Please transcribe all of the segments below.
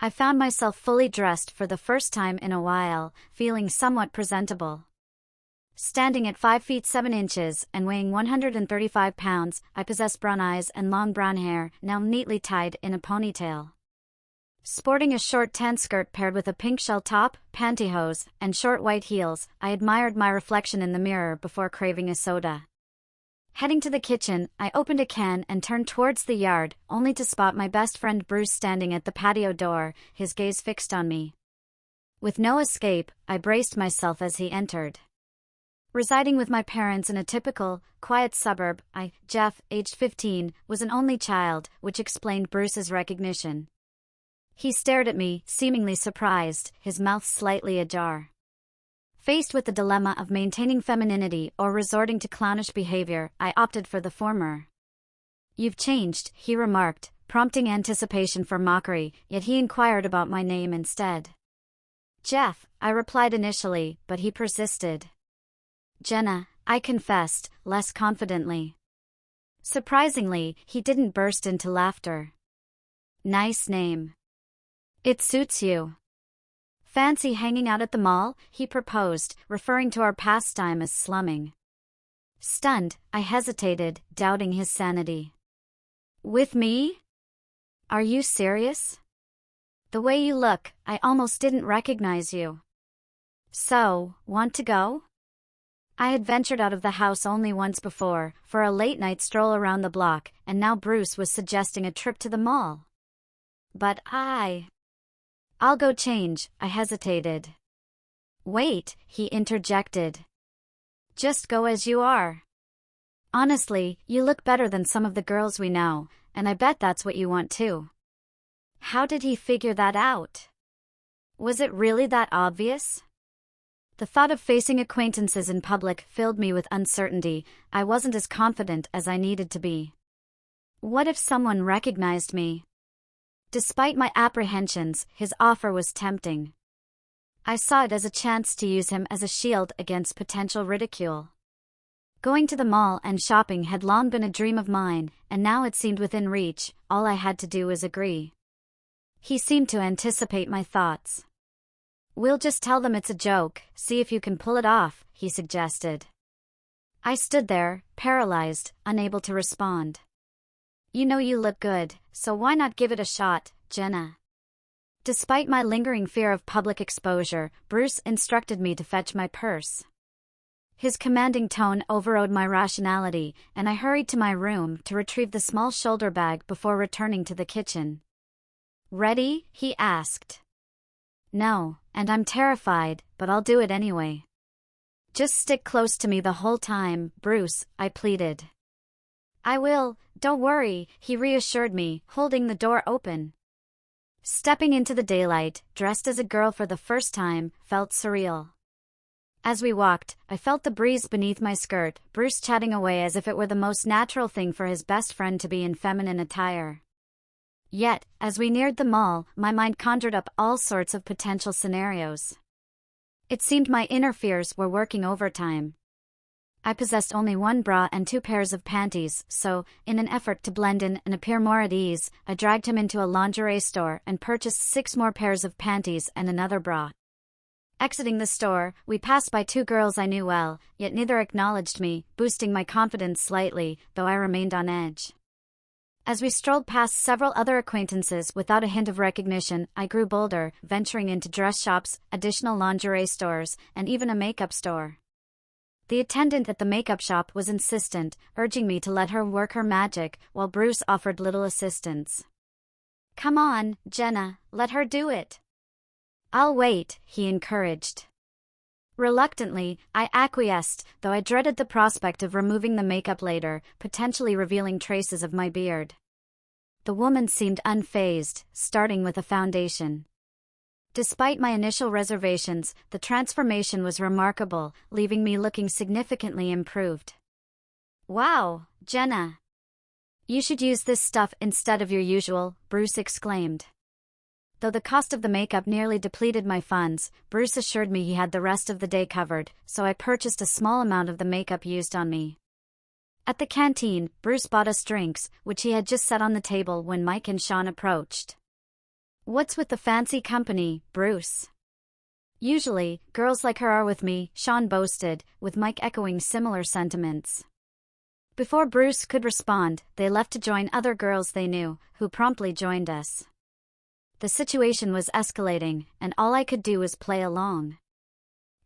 I found myself fully dressed for the first time in a while, feeling somewhat presentable. Standing at 5 feet 7 inches and weighing 135 pounds, I possessed brown eyes and long brown hair, now neatly tied in a ponytail. Sporting a short tan skirt paired with a pink shell top, pantyhose, and short white heels, I admired my reflection in the mirror before craving a soda. Heading to the kitchen, I opened a can and turned towards the yard, only to spot my best friend Bruce standing at the patio door, his gaze fixed on me. With no escape, I braced myself as he entered. Residing with my parents in a typical, quiet suburb, I, Jeff, aged 15, was an only child, which explained Bruce's recognition. He stared at me, seemingly surprised, his mouth slightly ajar. Faced with the dilemma of maintaining femininity or resorting to clownish behavior, I opted for the former. "You've changed," he remarked, prompting anticipation for mockery, yet he inquired about my name instead. "Jeff," I replied initially, but he persisted. "Jenna," I confessed, less confidently. Surprisingly, he didn't burst into laughter. "Nice name. It suits you. Fancy hanging out at the mall?" he proposed, referring to our pastime as slumming. Stunned, I hesitated, doubting his sanity. "With me? Are you serious? The way you look, I almost didn't recognize you. So, want to go?" I had ventured out of the house only once before, for a late-night stroll around the block, and now Bruce was suggesting a trip to the mall. "But I'll go change," I hesitated. "Wait," he interjected. "Just go as you are. Honestly, you look better than some of the girls we know, and I bet that's what you want too." How did he figure that out? Was it really that obvious? The thought of facing acquaintances in public filled me with uncertainty. I wasn't as confident as I needed to be. What if someone recognized me? Despite my apprehensions, his offer was tempting. I saw it as a chance to use him as a shield against potential ridicule. Going to the mall and shopping had long been a dream of mine, and now it seemed within reach. All I had to do was agree. He seemed to anticipate my thoughts. "We'll just tell them it's a joke, see if you can pull it off," he suggested. I stood there, paralyzed, unable to respond. "You know you look good, so why not give it a shot, Jenna?" Despite my lingering fear of public exposure, Bruce instructed me to fetch my purse. His commanding tone overrode my rationality, and I hurried to my room to retrieve the small shoulder bag before returning to the kitchen. "Ready?" he asked. "No, and I'm terrified, but I'll do it anyway." "Just stick close to me the whole time, Bruce," I pleaded. "I will, don't worry," he reassured me, holding the door open. Stepping into the daylight, dressed as a girl for the first time, felt surreal. As we walked, I felt the breeze beneath my skirt, Bruce chatting away as if it were the most natural thing for his best friend to be in feminine attire. Yet, as we neared the mall, my mind conjured up all sorts of potential scenarios. It seemed my inner fears were working overtime. I possessed only one bra and 2 pairs of panties, so, in an effort to blend in and appear more at ease, I dragged him into a lingerie store and purchased 6 more pairs of panties and another bra. Exiting the store, we passed by 2 girls I knew well, yet neither acknowledged me, boosting my confidence slightly, though I remained on edge. As we strolled past several other acquaintances without a hint of recognition, I grew bolder, venturing into dress shops, additional lingerie stores, and even a makeup store. The attendant at the makeup shop was insistent, urging me to let her work her magic, while Bruce offered little assistance. "Come on, Jenna, let her do it." "I'll wait," he encouraged. Reluctantly, I acquiesced, though I dreaded the prospect of removing the makeup later, potentially revealing traces of my beard. The woman seemed unfazed, starting with a foundation. Despite my initial reservations, the transformation was remarkable, leaving me looking significantly improved. "Wow, Jenna! You should use this stuff instead of your usual," Bruce exclaimed. Though the cost of the makeup nearly depleted my funds, Bruce assured me he had the rest of the day covered, so I purchased a small amount of the makeup used on me. At the canteen, Bruce bought us drinks, which he had just set on the table when Mike and Sean approached. What's with the fancy company, Bruce? Usually, girls like her are with me, Sean boasted, with Mike echoing similar sentiments. Before Bruce could respond, they left to join other girls they knew, who promptly joined us. The situation was escalating, and all I could do was play along.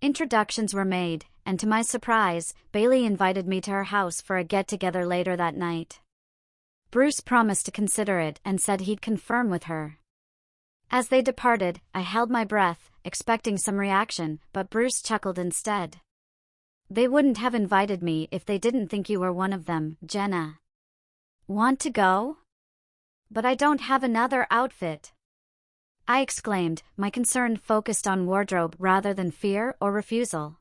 Introductions were made, and to my surprise, Bailey invited me to her house for a get-together later that night. Bruce promised to consider it and said he'd confirm with her. As they departed, I held my breath, expecting some reaction, but Bruce chuckled instead. They wouldn't have invited me if they didn't think you were one of them, Jenna. Want to go? But I don't have another outfit, I exclaimed, my concern focused on wardrobe rather than fear or refusal.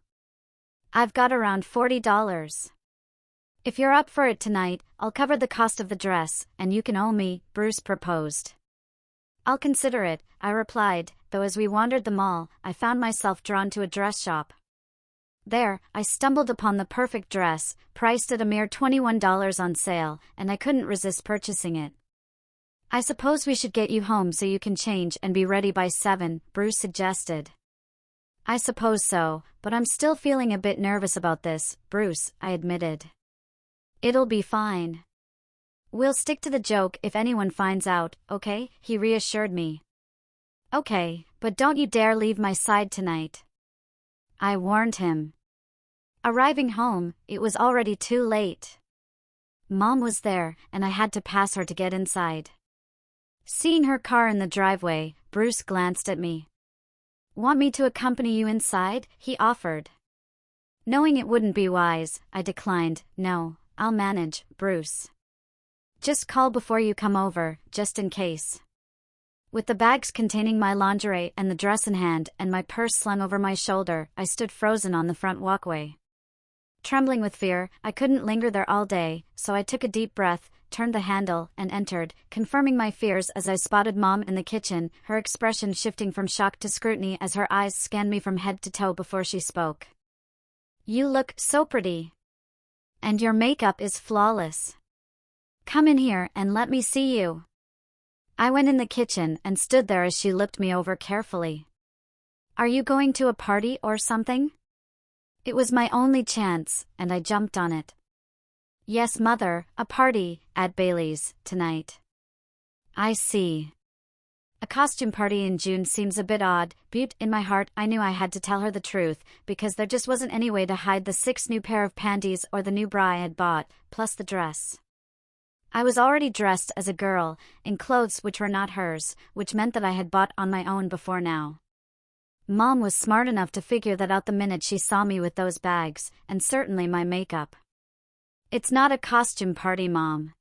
I've got around $40. If you're up for it tonight, I'll cover the cost of the dress, and you can owe me, Bruce proposed. I'll consider it, I replied, though as we wandered the mall, I found myself drawn to a dress shop. There, I stumbled upon the perfect dress, priced at a mere $21 on sale, and I couldn't resist purchasing it. I suppose we should get you home so you can change and be ready by 7, Bruce suggested. I suppose so, but I'm still feeling a bit nervous about this, Bruce, I admitted. It'll be fine. We'll stick to the joke if anyone finds out, okay? He reassured me. Okay, but don't you dare leave my side tonight, I warned him. Arriving home, it was already too late. Mom was there, and I had to pass her to get inside. Seeing her car in the driveway, Bruce glanced at me. Want me to accompany you inside? He offered. Knowing it wouldn't be wise, I declined. No, I'll manage, Bruce. Just call before you come over, just in case. With the bags containing my lingerie and the dress in hand and my purse slung over my shoulder, I stood frozen on the front walkway. Trembling with fear, I couldn't linger there all day, so I took a deep breath, turned the handle, and entered, confirming my fears as I spotted Mom in the kitchen, her expression shifting from shock to scrutiny as her eyes scanned me from head to toe before she spoke. You look so pretty. And your makeup is flawless. Come in here and let me see you. I went in the kitchen and stood there as she looked me over carefully. Are you going to a party or something? It was my only chance, and I jumped on it. Yes, Mother, a party, at Bailey's, tonight. I see. A costume party in June seems a bit odd, but in my heart I knew I had to tell her the truth, because there just wasn't any way to hide the 6 new pair of panties or the new bra I had bought, plus the dress. I was already dressed as a girl, in clothes which were not hers, which meant that I had bought on my own before now. Mom was smart enough to figure that out the minute she saw me with those bags, and certainly my makeup. It's not a costume party, Mom.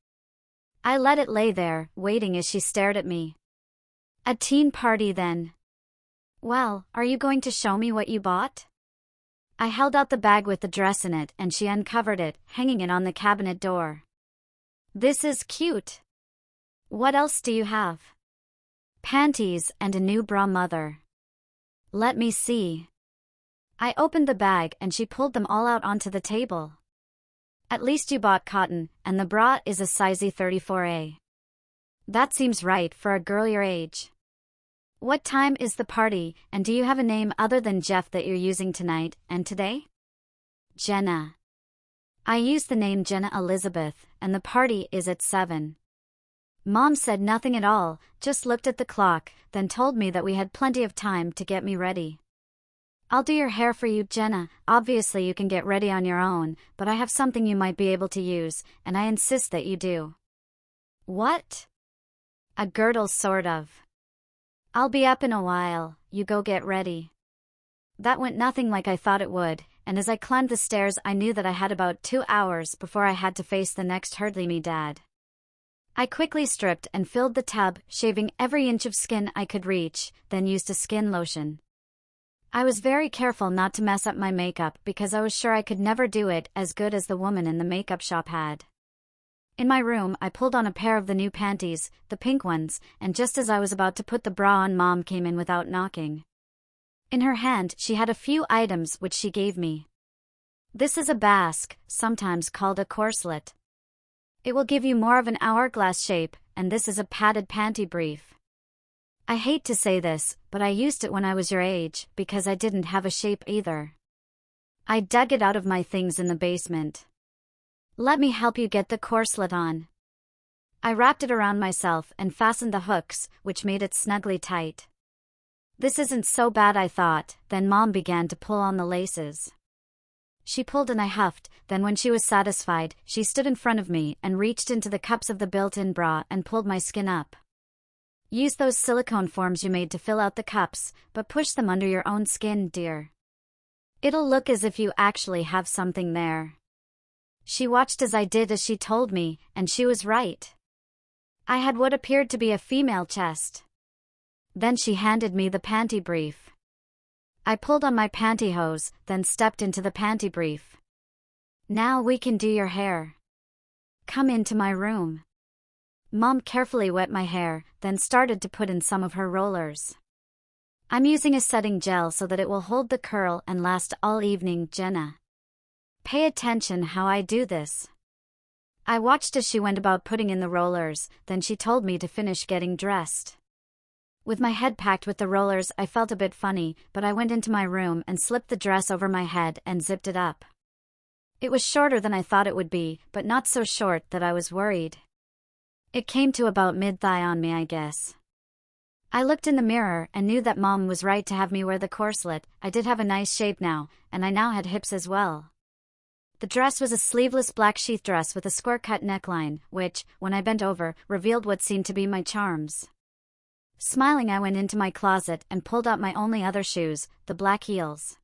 I let it lay there, waiting as she stared at me. A teen party then. Well, are you going to show me what you bought? I held out the bag with the dress in it and she uncovered it, hanging it on the cabinet door. This is cute. What else do you have? Panties and a new bra, Mother. Let me see. I opened the bag and she pulled them all out onto the table. At least you bought cotton, and the bra is a size 34A. That seems right for a girl your age. What time is the party, and do you have a name other than Jeff that you're using tonight, and today? Jenna. I used the name Jenna Elizabeth, and the party is at 7. Mom said nothing at all, just looked at the clock, then told me that we had plenty of time to get me ready. I'll do your hair for you, Jenna. Obviously you can get ready on your own, but I have something you might be able to use, and I insist that you do. What? A girdle, sort of. I'll be up in a while, you go get ready. That went nothing like I thought it would, and as I climbed the stairs I knew that I had about 2 hours before I had to face the next hurdly me dad. I quickly stripped and filled the tub, shaving every inch of skin I could reach, then used a skin lotion. I was very careful not to mess up my makeup because I was sure I could never do it as good as the woman in the makeup shop had. In my room I pulled on a pair of the new panties, the pink ones, and just as I was about to put the bra on, Mom came in without knocking. In her hand she had a few items which she gave me. This is a basque, sometimes called a corselet. It will give you more of an hourglass shape, and this is a padded panty brief. I hate to say this, but I used it when I was your age, because I didn't have a shape either. I dug it out of my things in the basement. Let me help you get the corselet on. I wrapped it around myself and fastened the hooks, which made it snugly tight. This isn't so bad, I thought, then Mom began to pull on the laces. She pulled and I huffed, then when she was satisfied, she stood in front of me and reached into the cups of the built-in bra and pulled my skin up. Use those silicone forms you made to fill out the cups, but push them under your own skin, dear. It'll look as if you actually have something there. She watched as I did as she told me, and she was right. I had what appeared to be a female chest. Then she handed me the panty brief. I pulled on my pantyhose, then stepped into the panty brief. Now we can do your hair. Come into my room. Mom carefully wet my hair, then started to put in some of her rollers. I'm using a setting gel so that it will hold the curl and last all evening, Jenna. Pay attention how I do this. I watched as she went about putting in the rollers, then she told me to finish getting dressed. With my head packed with the rollers, I felt a bit funny, but I went into my room and slipped the dress over my head and zipped it up. It was shorter than I thought it would be, but not so short that I was worried. It came to about mid-thigh on me, I guess. I looked in the mirror and knew that Mom was right to have me wear the corselet. I did have a nice shape now, and I now had hips as well. The dress was a sleeveless black sheath dress with a square-cut neckline, which, when I bent over, revealed what seemed to be my charms. Smiling, I went into my closet and pulled out my only other shoes, the black heels.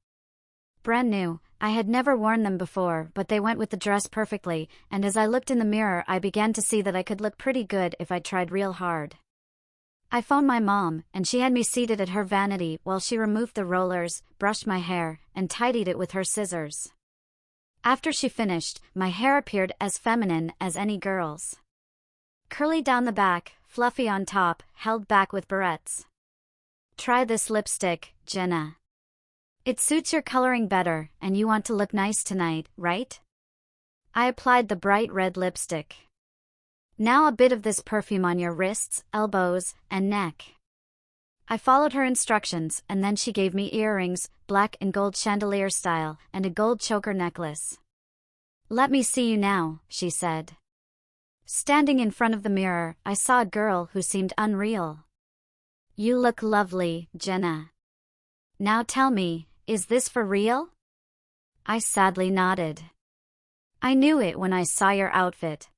Brand new, I had never worn them before, but they went with the dress perfectly, and as I looked in the mirror I began to see that I could look pretty good if I tried real hard. I phoned my mom, and she had me seated at her vanity while she removed the rollers, brushed my hair, and tidied it with her scissors. After she finished, my hair appeared as feminine as any girl's. Curly down the back, fluffy on top, held back with barrettes. Try this lipstick, Jenna. It suits your coloring better, and you want to look nice tonight, right? I applied the bright red lipstick. Now a bit of this perfume on your wrists, elbows, and neck. I followed her instructions, and then she gave me earrings, black and gold chandelier style, and a gold choker necklace. Let me see you now, she said. Standing in front of the mirror, I saw a girl who seemed unreal. You look lovely, Jenna. Now tell me, is this for real? I sadly nodded. I knew it when I saw your outfit.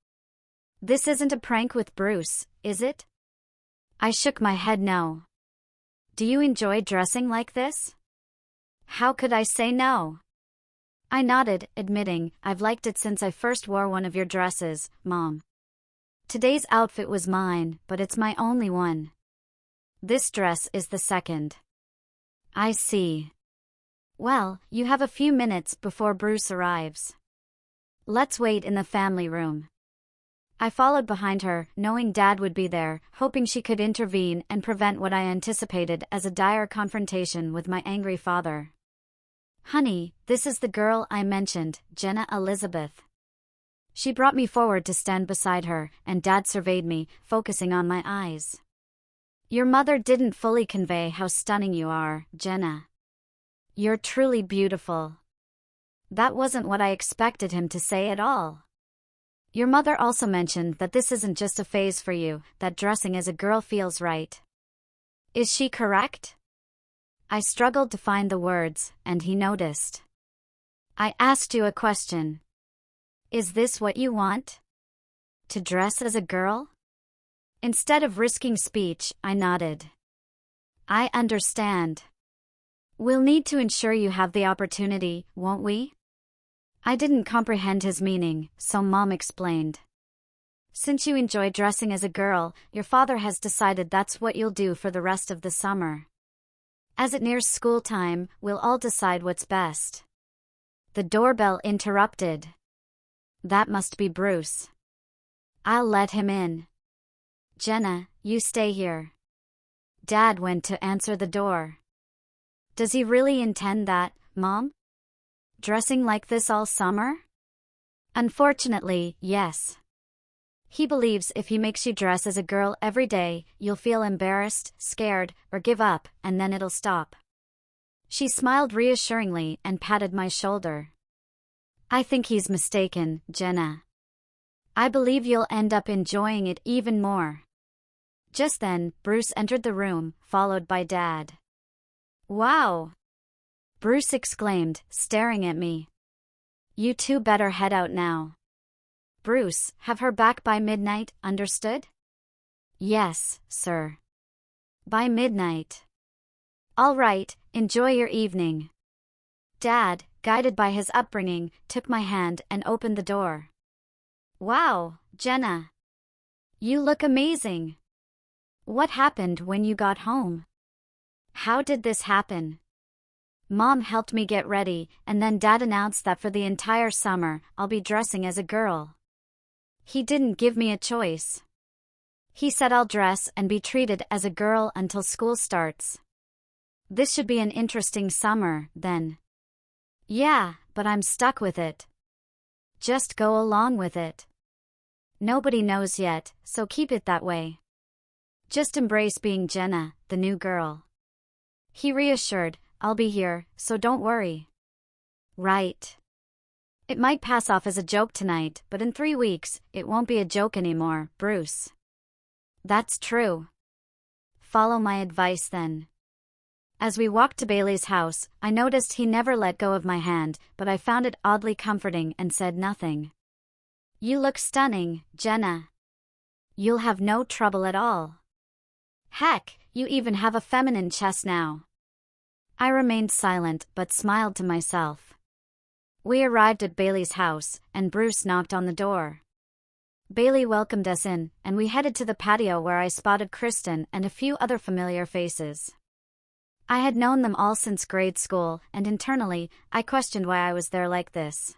This isn't a prank with Bruce, is it? I shook my head no. Do you enjoy dressing like this? How could I say no? I nodded, admitting, I've liked it since I first wore one of your dresses, Mom. Today's outfit was mine, but it's my only one. This dress is the second. I see. Well, you have a few minutes before Bruce arrives. Let's wait in the family room. I followed behind her, knowing Dad would be there, hoping she could intervene and prevent what I anticipated as a dire confrontation with my angry father. Honey, this is the girl I mentioned, Jenna Elizabeth. She brought me forward to stand beside her, and Dad surveyed me, focusing on my eyes. Your mother didn't fully convey how stunning you are, Jenna. You're truly beautiful. That wasn't what I expected him to say at all. Your mother also mentioned that this isn't just a phase for you, that dressing as a girl feels right. Is she correct? I struggled to find the words, and he noticed. I asked you a question. Is this what you want? To dress as a girl? Instead of risking speech, I nodded. I understand. We'll need to ensure you have the opportunity, won't we? I didn't comprehend his meaning, so Mom explained. Since you enjoy dressing as a girl, your father has decided that's what you'll do for the rest of the summer. As it nears school time, we'll all decide what's best. The doorbell interrupted. That must be Bruce. I'll let him in. Jenna, you stay here. Dad went to answer the door. Does he really intend that, Mom? Dressing like this all summer? Unfortunately, yes. He believes if he makes you dress as a girl every day, you'll feel embarrassed, scared, or give up, and then it'll stop. She smiled reassuringly and patted my shoulder. I think he's mistaken, Jenna. I believe you'll end up enjoying it even more. Just then, Bruce entered the room, followed by Dad. Wow! Bruce exclaimed, staring at me. You two better head out now. Bruce, have her back by midnight, understood? Yes, sir. By midnight. All right, enjoy your evening. Dad, guided by his upbringing, took my hand and opened the door. Wow, Jenna. You look amazing. What happened when you got home? How did this happen? Mom helped me get ready, and then Dad announced that for the entire summer, I'll be dressing as a girl. He didn't give me a choice. He said I'll dress and be treated as a girl until school starts. This should be an interesting summer, then. Yeah, but I'm stuck with it. Just go along with it. Nobody knows yet, so keep it that way. Just embrace being Jenna, the new girl. He reassured, I'll be here, so don't worry. Right. It might pass off as a joke tonight, but in 3 weeks, it won't be a joke anymore, Bruce. That's true. Follow my advice then. As we walked to Bailey's house, I noticed he never let go of my hand, but I found it oddly comforting and said nothing. You look stunning, Jenna. You'll have no trouble at all. Heck, you even have a feminine chest now. I remained silent but smiled to myself. We arrived at Bailey's house, and Bruce knocked on the door. Bailey welcomed us in, and we headed to the patio where I spotted Kristen and a few other familiar faces. I had known them all since grade school, and internally, I questioned why I was there like this.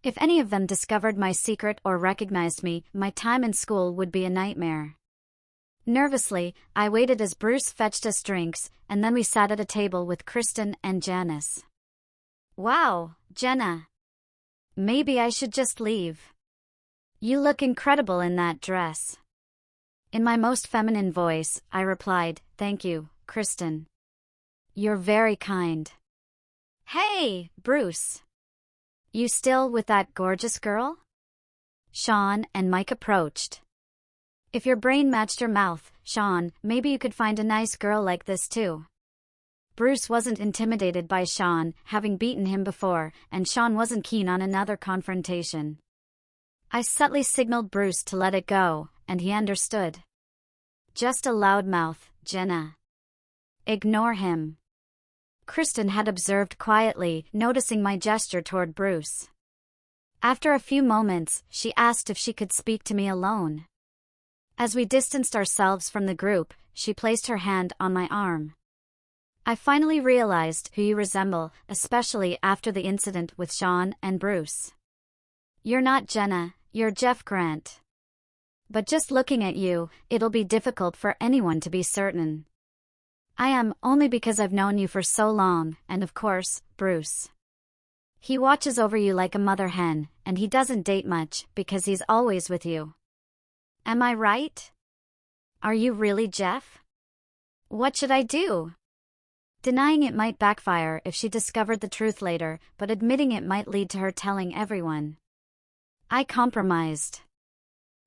If any of them discovered my secret or recognized me, my time in school would be a nightmare. Nervously, I waited as Bruce fetched us drinks, and then we sat at a table with Kristen and Janice. Wow, Jenna. Maybe I should just leave. You look incredible in that dress. In my most feminine voice, I replied, Thank you, Kristen. You're very kind. Hey, Bruce. You still with that gorgeous girl? Sean and Mike approached. If your brain matched your mouth, Sean, maybe you could find a nice girl like this too. Bruce wasn't intimidated by Sean, having beaten him before, and Sean wasn't keen on another confrontation. I subtly signaled Bruce to let it go, and he understood. Just a loudmouth, Jenna. Ignore him. Kristen had observed quietly, noticing my gesture toward Bruce. After a few moments, she asked if she could speak to me alone. As we distanced ourselves from the group, she placed her hand on my arm. I finally realized who you resemble, especially after the incident with Sean and Bruce. You're not Jenna, you're Jeff Grant. But just looking at you, it'll be difficult for anyone to be certain. I am, only because I've known you for so long, and of course, Bruce. He watches over you like a mother hen, and he doesn't date much, because he's always with you. Am I right? Are you really Jeff? What should I do? Denying it might backfire if she discovered the truth later, but admitting it might lead to her telling everyone. I compromised.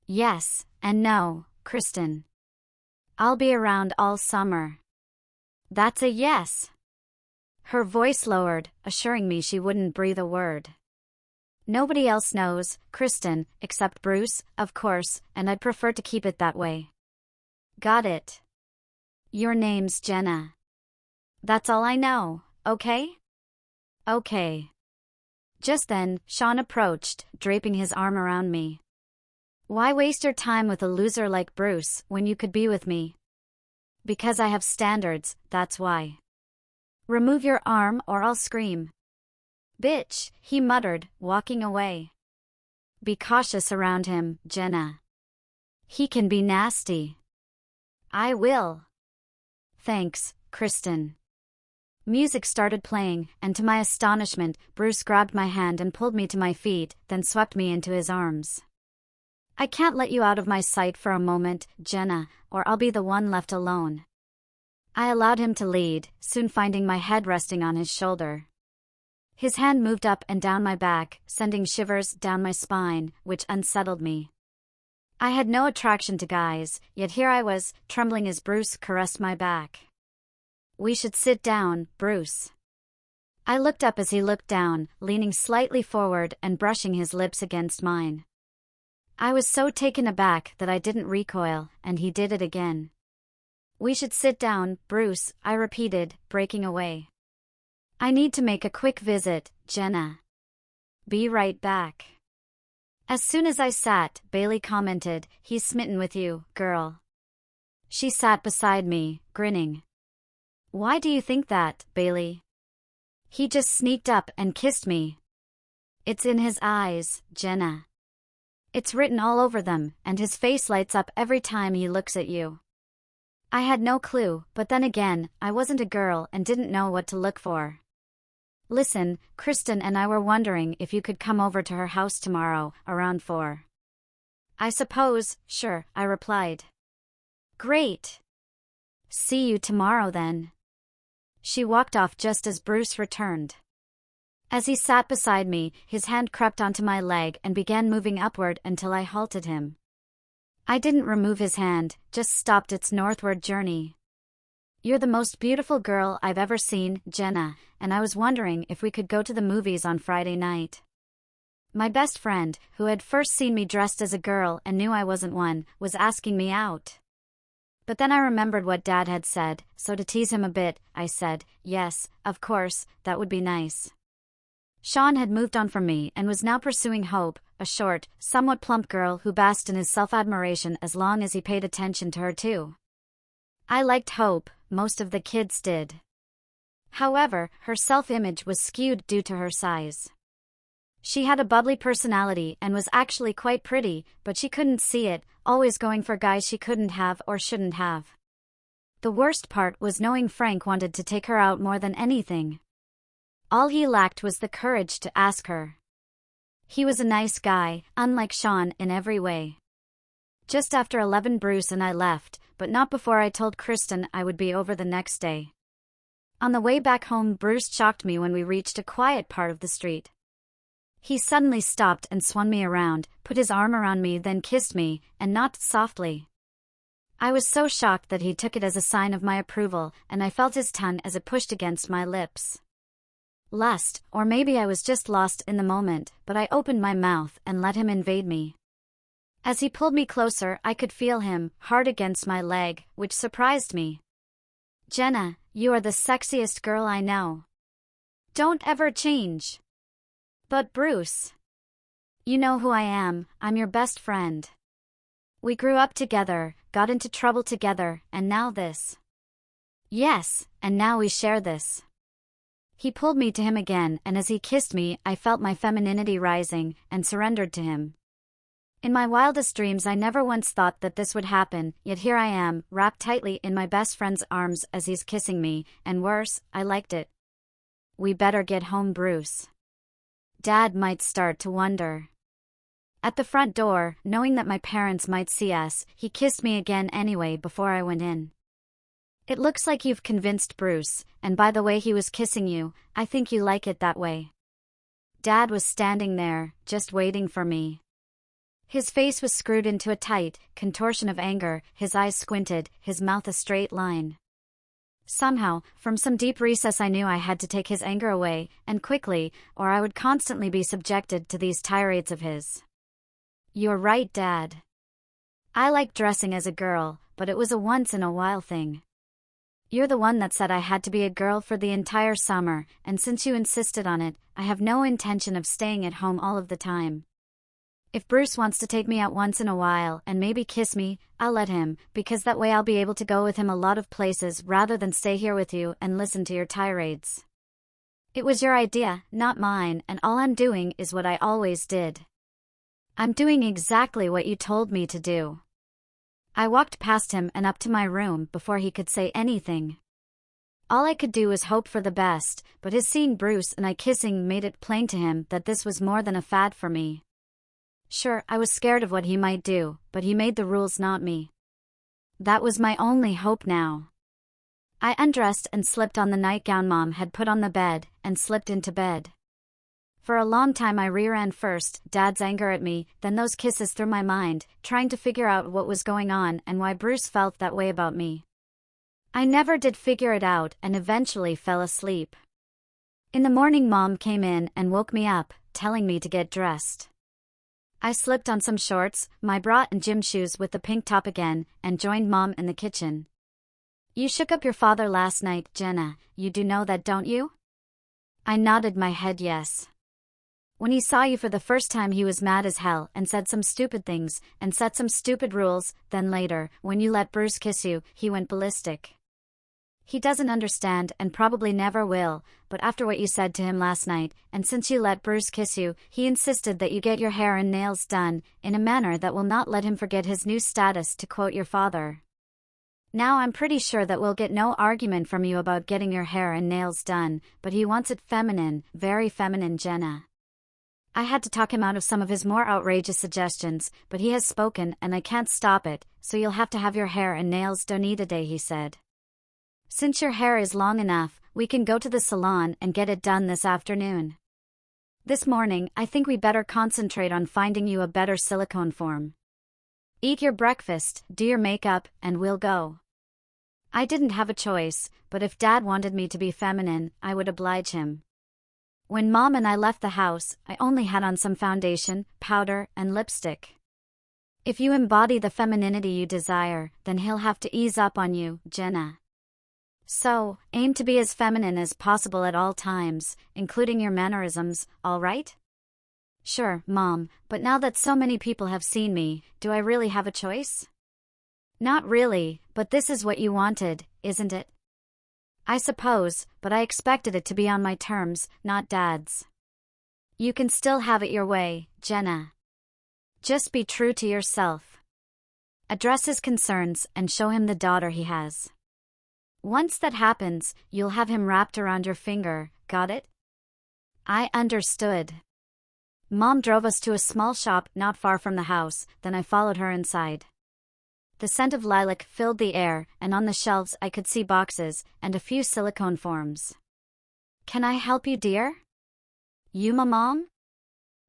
Yes, and no, Kristen. I'll be around all summer. That's a yes. Her voice lowered, assuring me she wouldn't breathe a word. Nobody else knows, Kristen, except Bruce, of course, and I'd prefer to keep it that way. Got it. Your name's Jenna. That's all I know, okay? Okay. Just then, Sean approached, draping his arm around me. Why waste your time with a loser like Bruce when you could be with me? Because I have standards, that's why. Remove your arm or I'll scream. Bitch, he muttered, walking away. Be cautious around him, Jenna. He can be nasty. I will. Thanks, Kristen. Music started playing, and to my astonishment, Bruce grabbed my hand and pulled me to my feet, then swept me into his arms. I can't let you out of my sight for a moment, Jenna, or I'll be the one left alone. I allowed him to lead, soon finding my head resting on his shoulder. His hand moved up and down my back, sending shivers down my spine, which unsettled me. I had no attraction to guys, yet here I was, trembling as Bruce caressed my back. We should sit down, Bruce. I looked up as he looked down, leaning slightly forward and brushing his lips against mine. I was so taken aback that I didn't recoil, and he did it again. We should sit down, Bruce, I repeated, breaking away. I need to make a quick visit, Jenna. Be right back. As soon as I sat, Bailey commented, he's smitten with you, girl. She sat beside me, grinning. Why do you think that, Bailey? He just sneaked up and kissed me. It's in his eyes, Jenna. It's written all over them, and his face lights up every time he looks at you. I had no clue, but then again, I wasn't a girl and didn't know what to look for. Listen, Kristen and I were wondering if you could come over to her house tomorrow, around 4. I suppose, sure, I replied. Great. See you tomorrow then. She walked off just as Bruce returned. As he sat beside me, his hand crept onto my leg and began moving upward until I halted him. I didn't remove his hand, just stopped its northward journey. You're the most beautiful girl I've ever seen, Jenna, and I was wondering if we could go to the movies on Friday night. My best friend, who had first seen me dressed as a girl and knew I wasn't one, was asking me out. But then I remembered what Dad had said, so to tease him a bit, I said, yes, of course, that would be nice. Sean had moved on from me and was now pursuing Hope, a short, somewhat plump girl who basked in his self-admiration as long as he paid attention to her too. I liked Hope, most of the kids did. However, her self-image was skewed due to her size. She had a bubbly personality and was actually quite pretty, but she couldn't see it, always going for guys she couldn't have or shouldn't have. The worst part was knowing Frank wanted to take her out more than anything. All he lacked was the courage to ask her. He was a nice guy, unlike Sean in every way. Just after 11 Bruce and I left, but not before I told Kristen I would be over the next day. On the way back home, Bruce shocked me when we reached a quiet part of the street. He suddenly stopped and swung me around, put his arm around me, then kissed me, and not softly. I was so shocked that he took it as a sign of my approval, and I felt his tongue as it pushed against my lips. Lust, or maybe I was just lost in the moment, but I opened my mouth and let him invade me. As he pulled me closer, I could feel him, hard against my leg, which surprised me. Jenna, you are the sexiest girl I know. Don't ever change. But Bruce. You know who I am, I'm your best friend. We grew up together, got into trouble together, and now this. Yes, and now we share this. He pulled me to him again, and as he kissed me, I felt my femininity rising, and surrendered to him. In my wildest dreams I never once thought that this would happen, yet here I am, wrapped tightly in my best friend's arms as he's kissing me, and worse, I liked it. We better get home, Bruce. Dad might start to wonder. At the front door, knowing that my parents might see us, he kissed me again anyway before I went in. It looks like you've convinced Bruce, and by the way he was kissing you, I think you like it that way. Dad was standing there, just waiting for me. His face was screwed into a tight contortion of anger, his eyes squinted, his mouth a straight line. Somehow, from some deep recess I knew I had to take his anger away, and quickly, or I would constantly be subjected to these tirades of his. You're right, Dad. I like dressing as a girl, but it was a once-in-a-while thing. You're the one that said I had to be a girl for the entire summer, and since you insisted on it, I have no intention of staying at home all of the time. If Bruce wants to take me out once in a while and maybe kiss me, I'll let him, because that way I'll be able to go with him a lot of places rather than stay here with you and listen to your tirades. It was your idea, not mine, and all I'm doing is what I always did. I'm doing exactly what you told me to do. I walked past him and up to my room before he could say anything. All I could do was hope for the best, but his seeing Bruce and I kissing made it plain to him that this was more than a fad for me. Sure, I was scared of what he might do, but he made the rules, not me. That was my only hope now. I undressed and slipped on the nightgown Mom had put on the bed, and slipped into bed. For a long time I reran first Dad's anger at me, then those kisses through my mind, trying to figure out what was going on and why Bruce felt that way about me. I never did figure it out and eventually fell asleep. In the morning Mom came in and woke me up, telling me to get dressed. I slipped on some shorts, my bra and gym shoes with the pink top again, and joined Mom in the kitchen. You shook up your father last night, Jenna, you do know that, don't you? I nodded my head yes. When he saw you for the first time he was mad as hell and said some stupid things, and set some stupid rules, then later, when you let Bruce kiss you, he went ballistic. He doesn't understand and probably never will, but after what you said to him last night, and since you let Bruce kiss you, he insisted that you get your hair and nails done, in a manner that will not let him forget his new status, to quote your father. Now I'm pretty sure that we'll get no argument from you about getting your hair and nails done, but he wants it feminine, very feminine, Jenna. I had to talk him out of some of his more outrageous suggestions, but he has spoken and I can't stop it, so you'll have to have your hair and nails done today, he said. Since your hair is long enough, we can go to the salon and get it done this afternoon. This morning, I think we better concentrate on finding you a better silicone form. Eat your breakfast, do your makeup, and we'll go. I didn't have a choice, but if Dad wanted me to be feminine, I would oblige him. When Mom and I left the house, I only had on some foundation, powder, and lipstick. If you embody the femininity you desire, then he'll have to ease up on you, Jenna. So, aim to be as feminine as possible at all times, including your mannerisms, all right? Sure, Mom, but now that so many people have seen me, do I really have a choice? Not really, but this is what you wanted, isn't it? I suppose, but I expected it to be on my terms, not Dad's. You can still have it your way, Jenna. Just be true to yourself. Address his concerns and show him the daughter he has. Once that happens, you'll have him wrapped around your finger, got it? I understood. Mom drove us to a small shop not far from the house, then I followed her inside. The scent of lilac filled the air, and on the shelves I could see boxes and a few silicone forms. Can I help you, dear? You, Mom?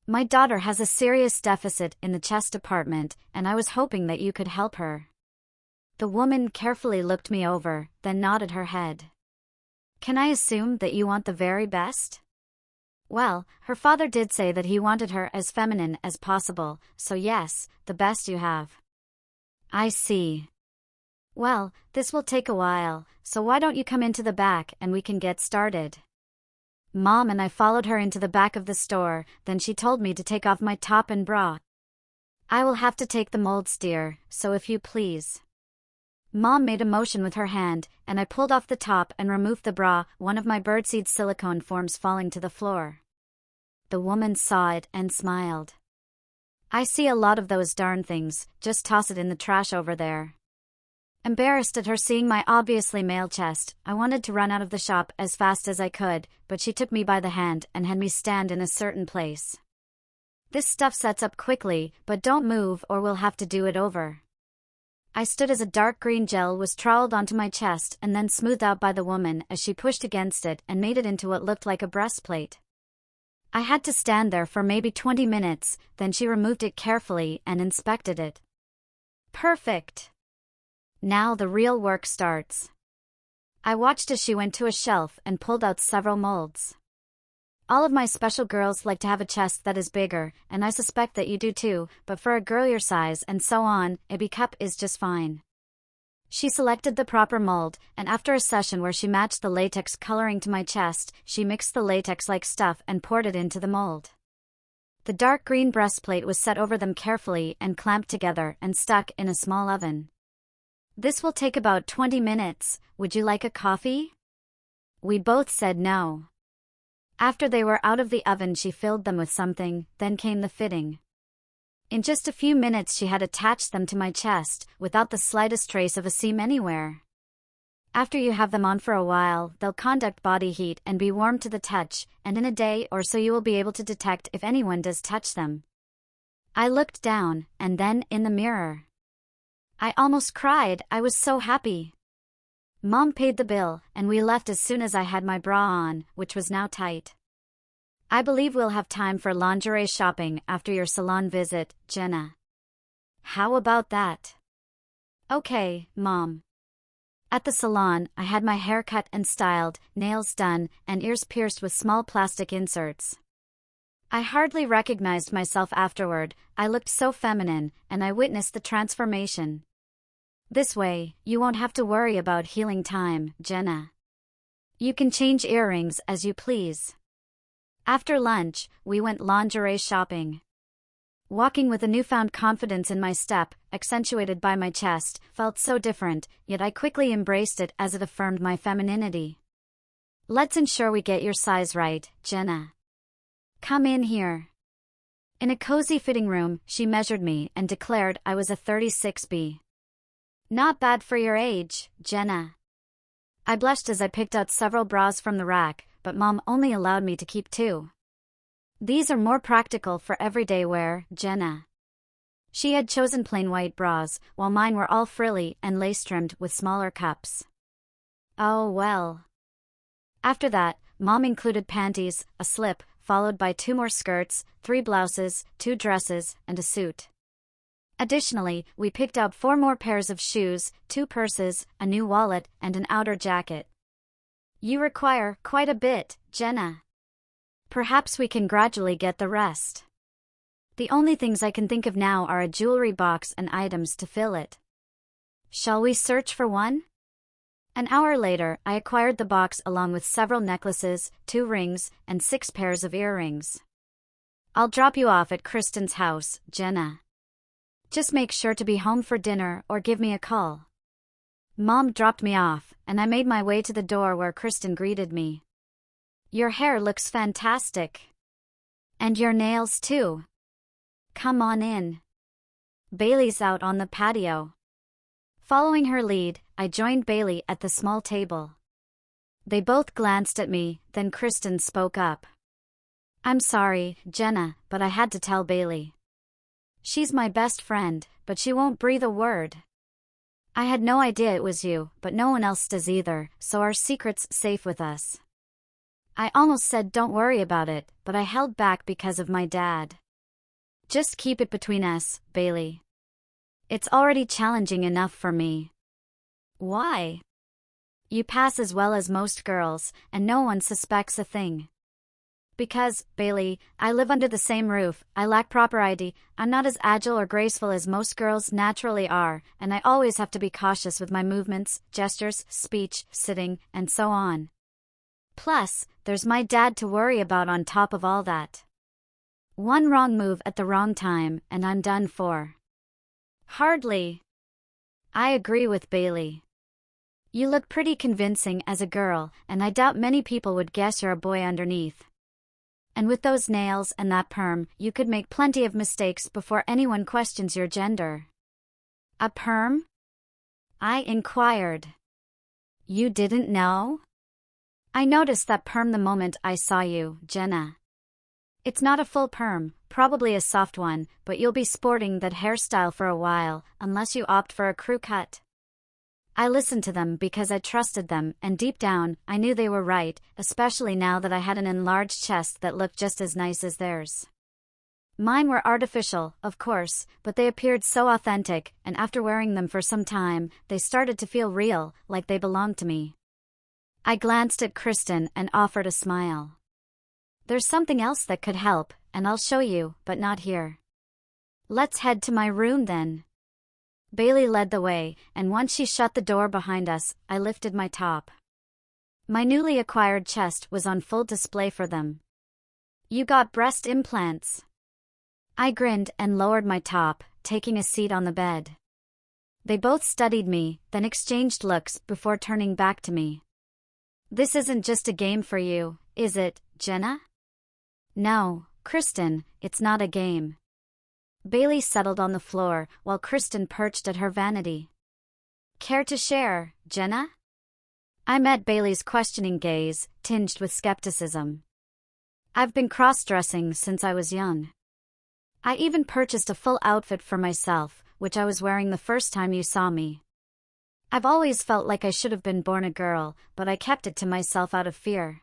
My daughter has a serious deficit in the chest department, and I was hoping that you could help her. The woman carefully looked me over, then nodded her head. Can I assume that you want the very best? Well, her father did say that he wanted her as feminine as possible, so yes, the best you have. I see. Well, this will take a while, so why don't you come into the back and we can get started? Mom and I followed her into the back of the store, then she told me to take off my top and bra. I will have to take the molds, dear, so if you please. Mom made a motion with her hand, and I pulled off the top and removed the bra, one of my birdseed silicone forms falling to the floor. The woman saw it and smiled. I see a lot of those darn things, just toss it in the trash over there. Embarrassed at her seeing my obviously male chest, I wanted to run out of the shop as fast as I could, but she took me by the hand and had me stand in a certain place. This stuff sets up quickly, but don't move or we'll have to do it over. I stood as a dark green gel was troweled onto my chest and then smoothed out by the woman as she pushed against it and made it into what looked like a breastplate. I had to stand there for maybe 20 minutes, then she removed it carefully and inspected it. Perfect! Now the real work starts. I watched as she went to a shelf and pulled out several molds. All of my special girls like to have a chest that is bigger, and I suspect that you do too, but for a girl your size and so on, a B cup is just fine. She selected the proper mold, and after a session where she matched the latex coloring to my chest, she mixed the latex-like stuff and poured it into the mold. The dark green breastplate was set over them carefully and clamped together and stuck in a small oven. This will take about 20 minutes, would you like a coffee? We both said no. After they were out of the oven she filled them with something, then came the fitting. In just a few minutes she had attached them to my chest, without the slightest trace of a seam anywhere. After you have them on for a while, they'll conduct body heat and be warm to the touch, and in a day or so you will be able to detect if anyone does touch them. I looked down, and then in the mirror. I almost cried, I was so happy. Mom paid the bill, and we left as soon as I had my bra on, which was now tight. I believe we'll have time for lingerie shopping after your salon visit, Jenna. How about that? Okay, Mom. At the salon, I had my hair cut and styled, nails done, and ears pierced with small plastic inserts. I hardly recognized myself afterward. I looked so feminine, and I witnessed the transformation. This way, you won't have to worry about healing time, Jenna. You can change earrings as you please. After lunch, we went lingerie shopping. Walking with a newfound confidence in my step, accentuated by my chest, felt so different, yet I quickly embraced it as it affirmed my femininity. Let's ensure we get your size right, Jenna. Come in here. In a cozy fitting room, she measured me and declared I was a 36B. Not bad for your age, Jenna. I blushed as I picked out several bras from the rack, but Mom only allowed me to keep 2. These are more practical for everyday wear, Jenna. She had chosen plain white bras, while mine were all frilly and lace-trimmed with smaller cups. Oh well. After that, Mom included panties, a slip, followed by 2 more skirts, 3 blouses, 2 dresses, and a suit. Additionally, we picked out 4 more pairs of shoes, 2 purses, a new wallet, and an outer jacket. You require quite a bit, Jenna. Perhaps we can gradually get the rest. The only things I can think of now are a jewelry box and items to fill it. Shall we search for one? An hour later, I acquired the box along with several necklaces, 2 rings, and 6 pairs of earrings. I'll drop you off at Kristen's house, Jenna. Just make sure to be home for dinner or give me a call. Mom dropped me off, and I made my way to the door where Kristen greeted me. Your hair looks fantastic. And your nails too. Come on in. Bailey's out on the patio. Following her lead, I joined Bailey at the small table. They both glanced at me, then Kristen spoke up. I'm sorry, Jenna, but I had to tell Bailey. She's my best friend, but she won't breathe a word. I had no idea it was you, but no one else does either, so our secret's safe with us. I almost said don't worry about it, but I held back because of my dad. Just keep it between us, Bailey. It's already challenging enough for me. Why? You pass as well as most girls, and no one suspects a thing. Because, Bailey, I live under the same roof, I lack proper ID, I'm not as agile or graceful as most girls naturally are, and I always have to be cautious with my movements, gestures, speech, sitting, and so on. Plus, there's my dad to worry about on top of all that. One wrong move at the wrong time, and I'm done for. Hardly. I agree with Bailey. You look pretty convincing as a girl, and I doubt many people would guess you're a boy underneath. And with those nails and that perm, you could make plenty of mistakes before anyone questions your gender. A perm? I inquired. You didn't know? I noticed that perm the moment I saw you, Jenna. It's not a full perm, probably a soft one, but you'll be sporting that hairstyle for a while, unless you opt for a crew cut. I listened to them because I trusted them, and deep down, I knew they were right, especially now that I had an enlarged chest that looked just as nice as theirs. Mine were artificial, of course, but they appeared so authentic, and after wearing them for some time, they started to feel real, like they belonged to me. I glanced at Kristen and offered a smile. There's something else that could help, and I'll show you, but not here. Let's head to my room then. Bailey led the way, and once she shut the door behind us, I lifted my top. My newly acquired chest was on full display for them. You got breast implants. I grinned and lowered my top, taking a seat on the bed. They both studied me, then exchanged looks before turning back to me. This isn't just a game for you, is it, Jenna? No, Kristen, it's not a game. Bailey settled on the floor, while Kristen perched at her vanity. Care to share, Jenna? I met Bailey's questioning gaze, tinged with skepticism. I've been cross-dressing since I was young. I even purchased a full outfit for myself, which I was wearing the first time you saw me. I've always felt like I should have been born a girl, but I kept it to myself out of fear.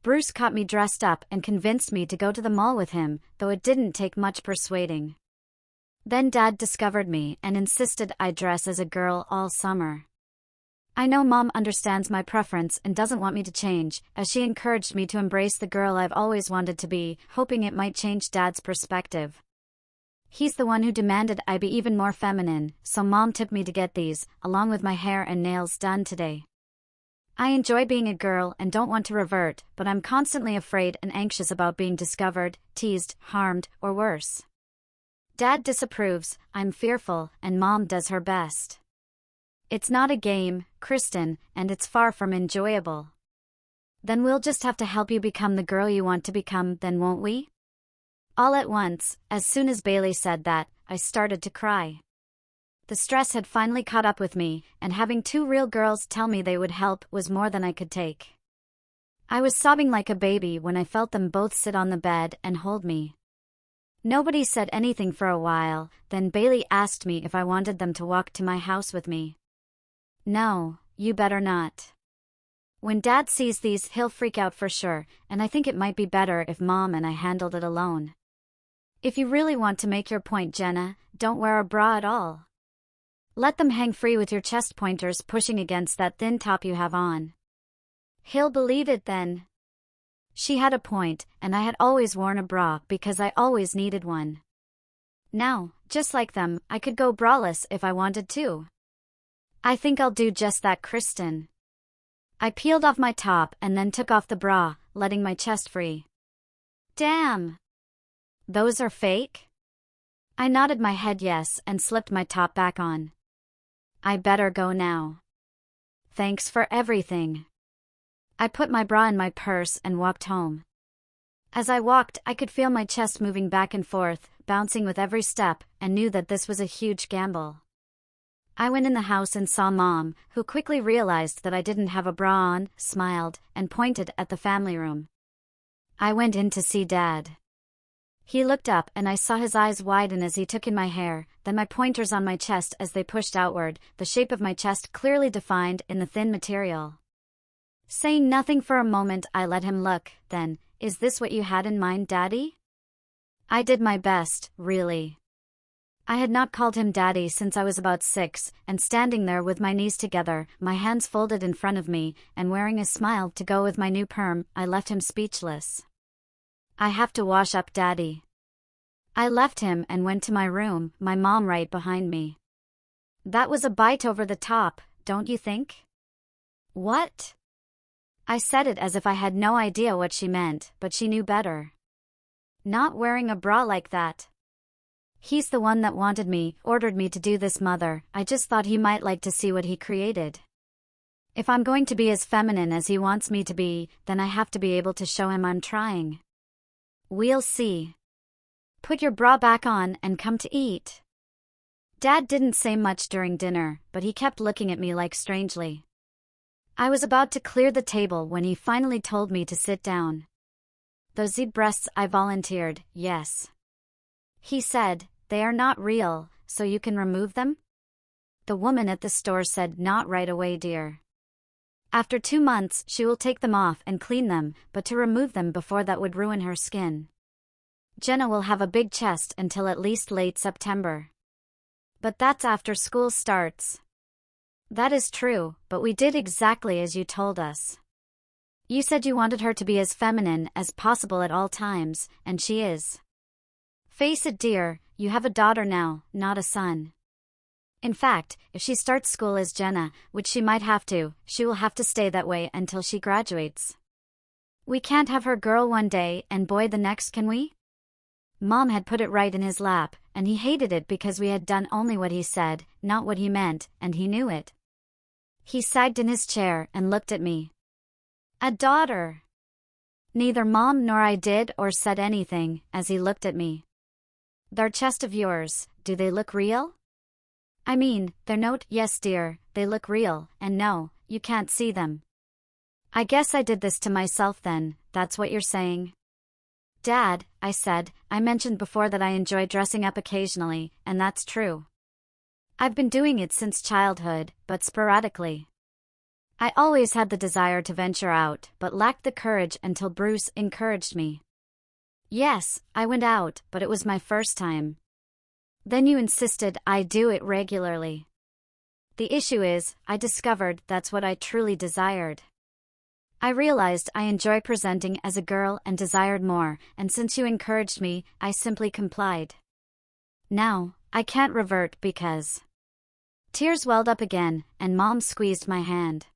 Bruce caught me dressed up and convinced me to go to the mall with him, though it didn't take much persuading. Then Dad discovered me and insisted I dress as a girl all summer. I know Mom understands my preference and doesn't want me to change, as she encouraged me to embrace the girl I've always wanted to be, hoping it might change Dad's perspective. He's the one who demanded I be even more feminine, so Mom tipped me to get these, along with my hair and nails done today. I enjoy being a girl and don't want to revert, but I'm constantly afraid and anxious about being discovered, teased, harmed, or worse. Dad disapproves, I'm fearful, and Mom does her best. It's not a game, Kristen, and it's far from enjoyable. Then we'll just have to help you become the girl you want to become, then won't we? All at once, as soon as Bailey said that, I started to cry. The stress had finally caught up with me, and having two real girls tell me they would help was more than I could take. I was sobbing like a baby when I felt them both sit on the bed and hold me. Nobody said anything for a while, then Bailey asked me if I wanted them to walk to my house with me. No, you better not. When Dad sees these, he'll freak out for sure, and I think it might be better if Mom and I handled it alone. If you really want to make your point, Jenna, don't wear a bra at all. Let them hang free with your chest pointers pushing against that thin top you have on. He'll believe it then. She had a point, and I had always worn a bra because I always needed one. Now, just like them, I could go braless if I wanted to. I think I'll do just that, Kristen. I peeled off my top and then took off the bra, letting my chest free. Damn! Those are fake? I nodded my head yes and slipped my top back on. I better go now. Thanks for everything. I put my bra in my purse and walked home. As I walked, I could feel my chest moving back and forth, bouncing with every step, and knew that this was a huge gamble. I went in the house and saw Mom, who quickly realized that I didn't have a bra on, smiled, and pointed at the family room. I went in to see Dad. He looked up and I saw his eyes widen as he took in my hair, then my pointers on my chest as they pushed outward, the shape of my chest clearly defined in the thin material. Saying nothing for a moment, I let him look, then, "Is this what you had in mind, Daddy?" I did my best, really. I had not called him Daddy since I was about 6, and standing there with my knees together, my hands folded in front of me, and wearing a smile to go with my new perm, I left him speechless. I have to wash up, Daddy. I left him and went to my room, my mom right behind me. That was a bite over the top, don't you think? What? I said it as if I had no idea what she meant, but she knew better. Not wearing a bra like that. He's the one that wanted me, ordered me to do this, Mother. I just thought he might like to see what he created. If I'm going to be as feminine as he wants me to be, then I have to be able to show him I'm trying. We'll see. Put your bra back on and come to eat. Dad didn't say much during dinner, but he kept looking at me like strangely. I was about to clear the table when he finally told me to sit down. Those breasts, I volunteered, yes. He said, they are not real, so you can remove them? The woman at the store said, not right away, dear. After 2 months, she will take them off and clean them, but to remove them before that would ruin her skin. Jenna will have a big chest until at least late September. But that's after school starts. That is true, but we did exactly as you told us. You said you wanted her to be as feminine as possible at all times, and she is. Face it, dear, you have a daughter now, not a son. In fact, if she starts school as Jenna, which she might have to, she will have to stay that way until she graduates. We can't have her girl one day and boy the next, can we? Mom had put it right in his lap, and he hated it because we had done only what he said, not what he meant, and he knew it. He sagged in his chair and looked at me. A daughter. Neither Mom nor I did or said anything as he looked at me. Their chest of yours, do they look real? I mean, their note, yes dear, they look real, and no, you can't see them. I guess I did this to myself then, that's what you're saying? Dad, I said, I mentioned before that I enjoy dressing up occasionally, and that's true. I've been doing it since childhood, but sporadically. I always had the desire to venture out, but lacked the courage until Bruce encouraged me. Yes, I went out, but it was my first time. Then you insisted I do it regularly. The issue is, I discovered that's what I truly desired. I realized I enjoy presenting as a girl and desired more, and since you encouraged me, I simply complied. Now, I can't revert because... Tears welled up again, and Mom squeezed my hand.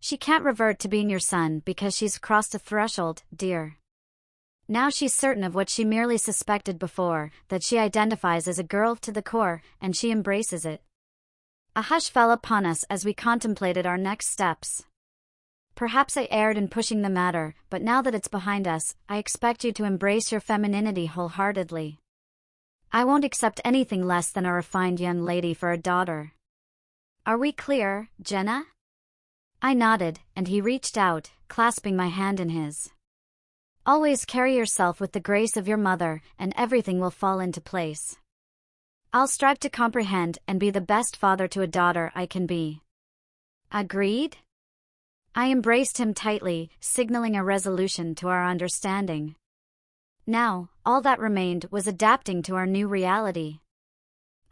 She can't revert to being your son because she's crossed a threshold, dear. Now she's certain of what she merely suspected before, that she identifies as a girl to the core, and she embraces it. A hush fell upon us as we contemplated our next steps. Perhaps I erred in pushing the matter, but now that it's behind us, I expect you to embrace your femininity wholeheartedly. I won't accept anything less than a refined young lady for a daughter. Are we clear, Jenna? I nodded, and he reached out, clasping my hand in his. Always carry yourself with the grace of your mother, and everything will fall into place. I'll strive to comprehend and be the best father to a daughter I can be. Agreed? I embraced him tightly, signaling a resolution to our understanding. Now, all that remained was adapting to our new reality.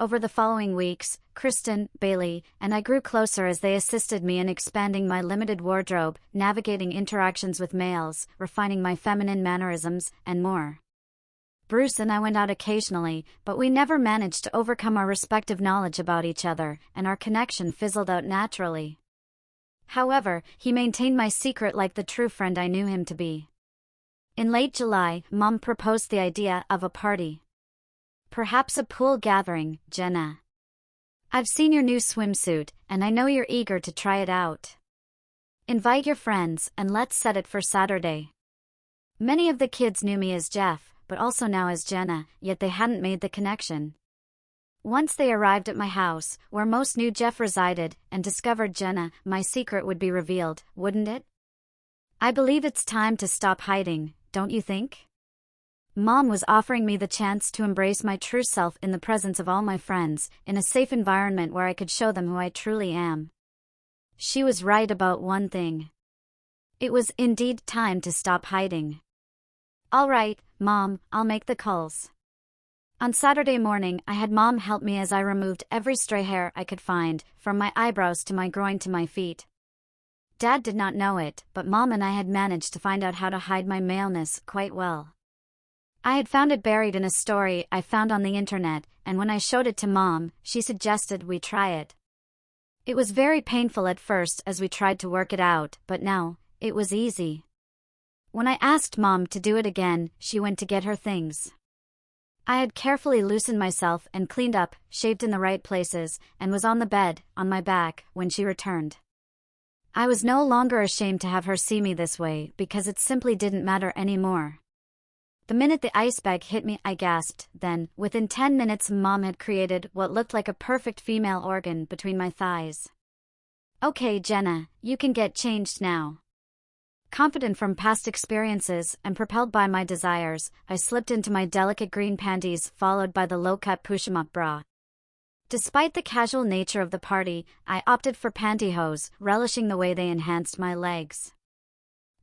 Over the following weeks, Kristen, Bailey, and I grew closer as they assisted me in expanding my limited wardrobe, navigating interactions with males, refining my feminine mannerisms, and more. Bruce and I went out occasionally, but we never managed to overcome our respective knowledge about each other, and our connection fizzled out naturally. However, he maintained my secret like the true friend I knew him to be. In late July, Mom proposed the idea of a party. Perhaps a pool gathering, Jenna. I've seen your new swimsuit, and I know you're eager to try it out. Invite your friends, and let's set it for Saturday. Many of the kids knew me as Jeff, but also now as Jenna, yet they hadn't made the connection. Once they arrived at my house, where most knew Jeff resided, and discovered Jenna, my secret would be revealed, wouldn't it? I believe it's time to stop hiding, don't you think? Mom was offering me the chance to embrace my true self in the presence of all my friends, in a safe environment where I could show them who I truly am. She was right about one thing. It was indeed time to stop hiding. All right, Mom, I'll make the calls. On Saturday morning, I had Mom help me as I removed every stray hair I could find, from my eyebrows to my groin to my feet. Dad did not know it, but Mom and I had managed to find out how to hide my maleness quite well. I had found it buried in a story I found on the internet, and when I showed it to Mom, she suggested we try it. It was very painful at first as we tried to work it out, but now, it was easy. When I asked Mom to do it again, she went to get her things. I had carefully loosened myself and cleaned up, shaved in the right places, and was on the bed, on my back, when she returned. I was no longer ashamed to have her see me this way, because it simply didn't matter anymore. The minute the ice bag hit me, I gasped, then, within 10 minutes Mom had created what looked like a perfect female organ between my thighs. Okay, Jenna, you can get changed now. Confident from past experiences and propelled by my desires, I slipped into my delicate green panties followed by the low-cut push-em-up bra. Despite the casual nature of the party, I opted for pantyhose, relishing the way they enhanced my legs.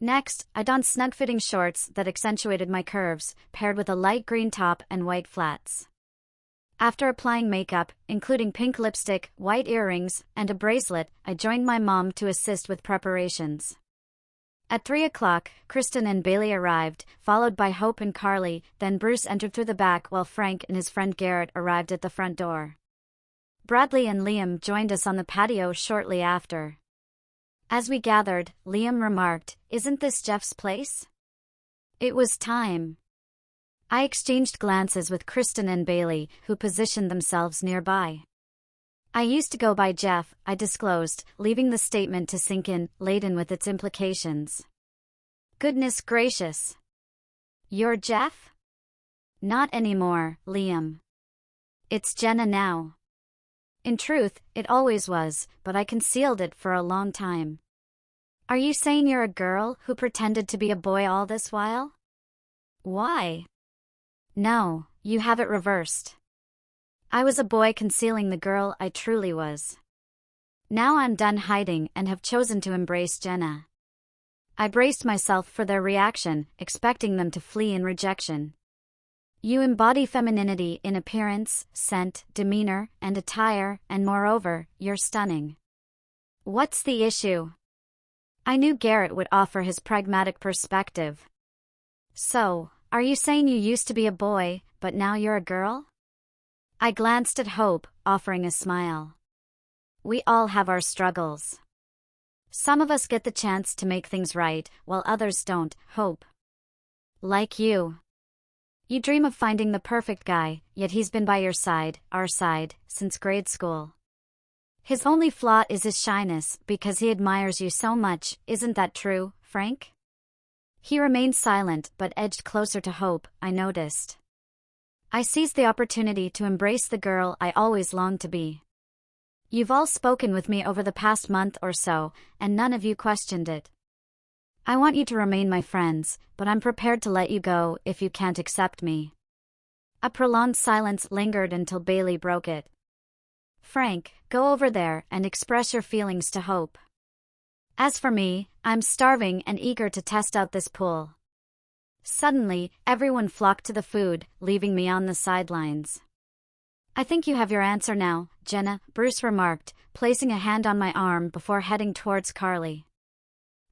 Next, I donned snug-fitting shorts that accentuated my curves, paired with a light green top and white flats. After applying makeup, including pink lipstick, white earrings, and a bracelet, I joined my mom to assist with preparations. At 3 o'clock, Kristen and Bailey arrived, followed by Hope and Carly, then Bruce entered through the back while Frank and his friend Garrett arrived at the front door. Bradley and Liam joined us on the patio shortly after. As we gathered, Liam remarked, "Isn't this Jeff's place?" It was time. I exchanged glances with Kristen and Bailey, who positioned themselves nearby. I used to go by Jeff, I disclosed, leaving the statement to sink in, laden with its implications. Goodness gracious. You're Jeff? Not anymore, Liam. It's Jenna now. In truth, it always was, but I concealed it for a long time. Are you saying you're a girl who pretended to be a boy all this while? Why? No, you have it reversed. I was a boy concealing the girl I truly was. Now I'm done hiding and have chosen to embrace Jenna. I braced myself for their reaction, expecting them to flee in rejection. You embody femininity in appearance, scent, demeanor, and attire, and moreover, you're stunning. What's the issue? I knew Garrett would offer his pragmatic perspective. So, are you saying you used to be a boy, but now you're a girl? I glanced at Hope, offering a smile. We all have our struggles. Some of us get the chance to make things right, while others don't, Hope. Like you. You dream of finding the perfect guy, yet he's been by your side, our side, since grade school. His only flaw is his shyness, because he admires you so much, isn't that true, Frank? He remained silent but edged closer to Hope, I noticed. I seized the opportunity to embrace the girl I always longed to be. You've all spoken with me over the past month or so, and none of you questioned it. I want you to remain my friends, but I'm prepared to let you go if you can't accept me. A prolonged silence lingered until Bailey broke it. Frank, go over there and express your feelings to Hope. As for me, I'm starving and eager to test out this pool. Suddenly, everyone flocked to the food, leaving me on the sidelines. I think you have your answer now, Jenna, Bruce remarked, placing a hand on my arm before heading towards Carly.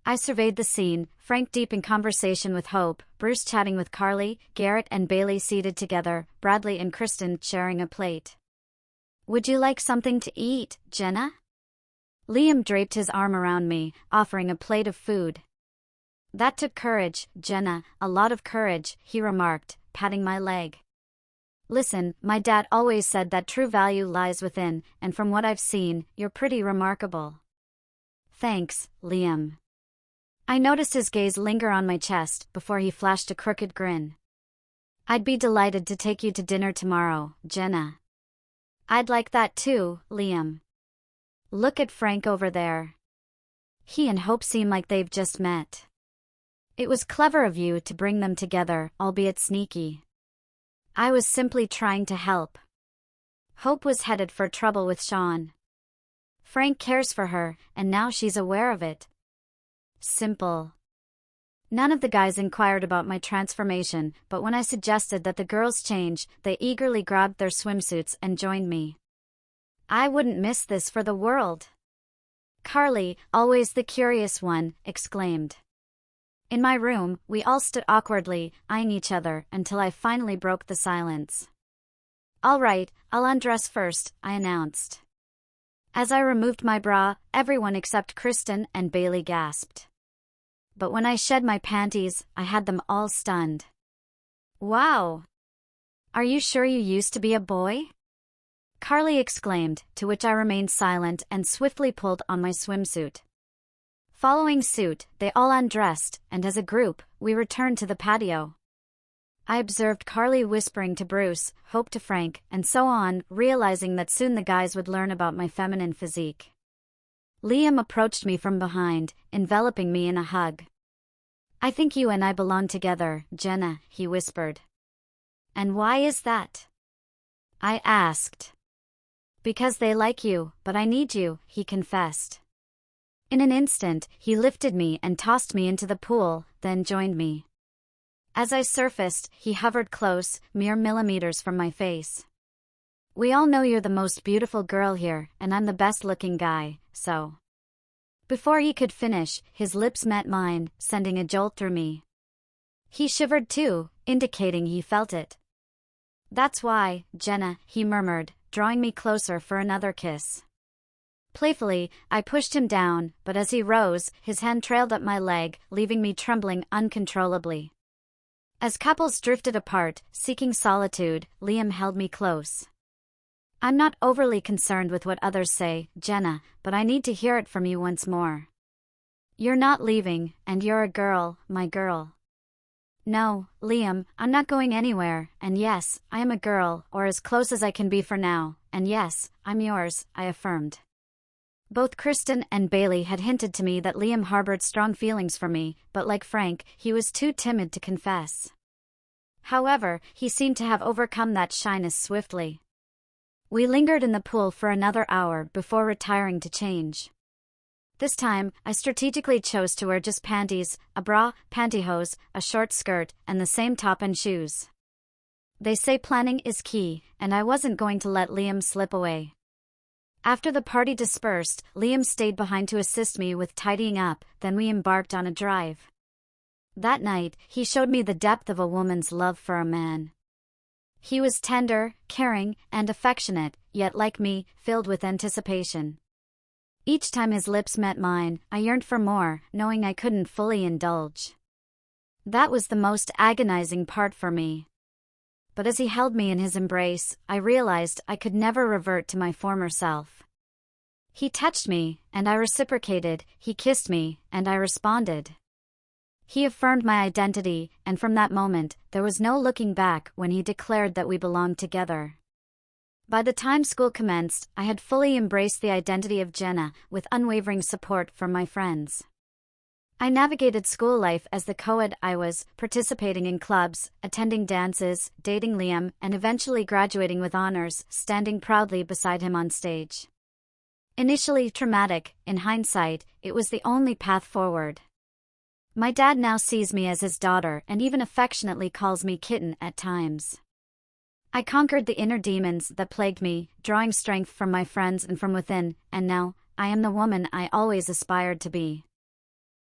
I surveyed the scene, Frank deep in conversation with Hope, Bruce chatting with Carly, Garrett and Bailey seated together, Bradley and Kristen sharing a plate. Would you like something to eat, Jenna? Liam draped his arm around me, offering a plate of food. That took courage, Jenna, a lot of courage, he remarked, patting my leg. Listen, my dad always said that true value lies within, and from what I've seen, you're pretty remarkable. Thanks, Liam. I noticed his gaze linger on my chest before he flashed a crooked grin. I'd be delighted to take you to dinner tomorrow, Jenna. I'd like that too, Liam. Look at Frank over there. He and Hope seem like they've just met. It was clever of you to bring them together, albeit sneaky. I was simply trying to help. Hope was headed for trouble with Sean. Frank cares for her, and now she's aware of it. Simple. None of the guys inquired about my transformation, but when I suggested that the girls change, they eagerly grabbed their swimsuits and joined me. I wouldn't miss this for the world. Carly, always the curious one, exclaimed. In my room, we all stood awkwardly, eyeing each other, until I finally broke the silence. All right, I'll undress first, I announced. As I removed my bra, everyone except Kristen and Bailey gasped. But when I shed my panties, I had them all stunned. Wow! Are you sure you used to be a boy? Carly exclaimed, to which I remained silent and swiftly pulled on my swimsuit. Following suit, they all undressed, and as a group, we returned to the patio. I observed Carly whispering to Bruce, Hope to Frank, and so on, realizing that soon the guys would learn about my feminine physique. Liam approached me from behind, enveloping me in a hug. I think you and I belong together, Jenna, he whispered. And why is that? I asked. Because they like you, but I need you, he confessed. In an instant, he lifted me and tossed me into the pool, then joined me. As I surfaced, he hovered close, mere millimeters from my face. We all know you're the most beautiful girl here, and I'm the best-looking guy, so. Before he could finish, his lips met mine, sending a jolt through me. He shivered too, indicating he felt it. That's why, Jenna, he murmured, drawing me closer for another kiss. Playfully, I pushed him down, but as he rose, his hand trailed up my leg, leaving me trembling uncontrollably. As couples drifted apart, seeking solitude, Liam held me close. I'm not overly concerned with what others say, Jenna, but I need to hear it from you once more. You're not leaving, and you're a girl, my girl. No, Liam, I'm not going anywhere, and yes, I am a girl, or as close as I can be for now, and yes, I'm yours, I affirmed. Both Kristen and Bailey had hinted to me that Liam harbored strong feelings for me, but like Frank, he was too timid to confess. However, he seemed to have overcome that shyness swiftly. We lingered in the pool for another hour before retiring to change. This time, I strategically chose to wear just panties, a bra, pantyhose, a short skirt, and the same top and shoes. They say planning is key, and I wasn't going to let Liam slip away. After the party dispersed, Liam stayed behind to assist me with tidying up, then we embarked on a drive. That night, he showed me the depth of a woman's love for a man. He was tender, caring, and affectionate, yet like me, filled with anticipation. Each time his lips met mine, I yearned for more, knowing I couldn't fully indulge. That was the most agonizing part for me. But as he held me in his embrace, I realized I could never revert to my former self. He touched me, and I reciprocated, he kissed me, and I responded. He affirmed my identity, and from that moment, there was no looking back when he declared that we belonged together. By the time school commenced, I had fully embraced the identity of Jenna, with unwavering support from my friends. I navigated school life as the co-ed I was, participating in clubs, attending dances, dating Liam, and eventually graduating with honors, standing proudly beside him on stage. Initially traumatic, in hindsight, it was the only path forward. My dad now sees me as his daughter and even affectionately calls me kitten at times. I conquered the inner demons that plagued me, drawing strength from my friends and from within, and now, I am the woman I always aspired to be.